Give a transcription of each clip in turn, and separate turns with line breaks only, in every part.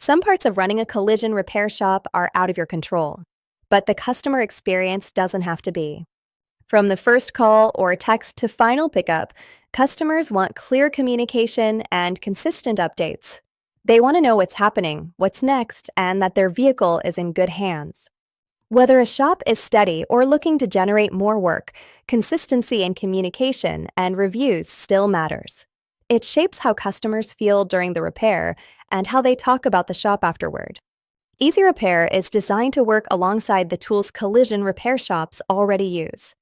Some parts of running a collision repair shop are out of your control, but the customer experience doesn't have to be. From the first call or text to final pickup, customers want clear communication and consistent updates. They want to know what's happening, what's next, and that their vehicle is in good hands. Whether a shop is steady or looking to generate more work, consistency in communication and reviews still matters. It shapes how customers feel during the repair and how they talk about the shop afterward. EasyRepair is designed to work alongside the tools collision repair shops already use.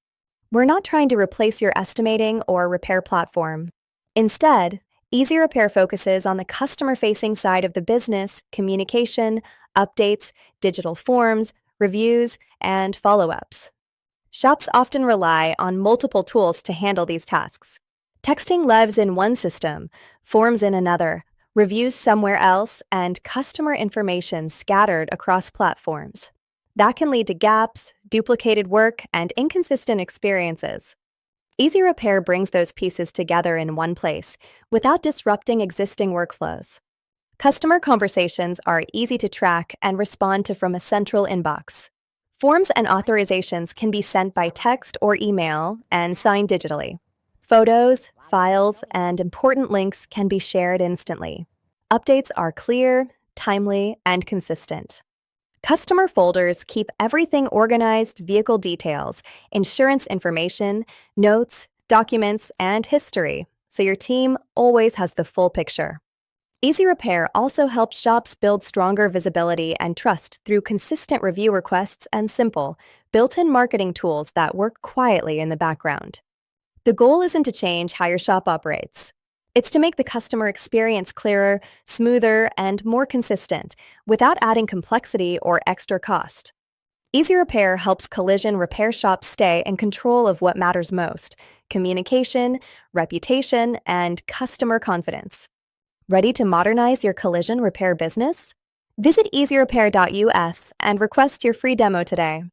We're not trying to replace your estimating or repair platform. Instead, EasyRepair focuses on the customer-facing side of the business, communication, updates, digital forms, reviews, and follow-ups. Shops often rely on multiple tools to handle these tasks. Texting lives in one system, forms in another, reviews somewhere else, and customer information scattered across platforms. That can lead to gaps, duplicated work, and inconsistent experiences. EasyRepair brings those pieces together in one place without disrupting existing workflows. Customer conversations are easy to track and respond to from a central inbox. Forms and authorizations can be sent by text or email and signed digitally. Photos, files, and important links can be shared instantly. Updates are clear, timely, and consistent. Customer folders keep everything organized: vehicle details, insurance information, notes, documents, and history, so your team always has the full picture. EasyRepair also helps shops build stronger visibility and trust through consistent review requests and simple, built-in marketing tools that work quietly in the background. The goal isn't to change how your shop operates. It's to make the customer experience clearer, smoother, and more consistent without adding complexity or extra cost. EasyRepair helps collision repair shops stay in control of what matters most: communication, reputation, and customer confidence. Ready to modernize your collision repair business? Visit easyrepair.us and request your free demo today.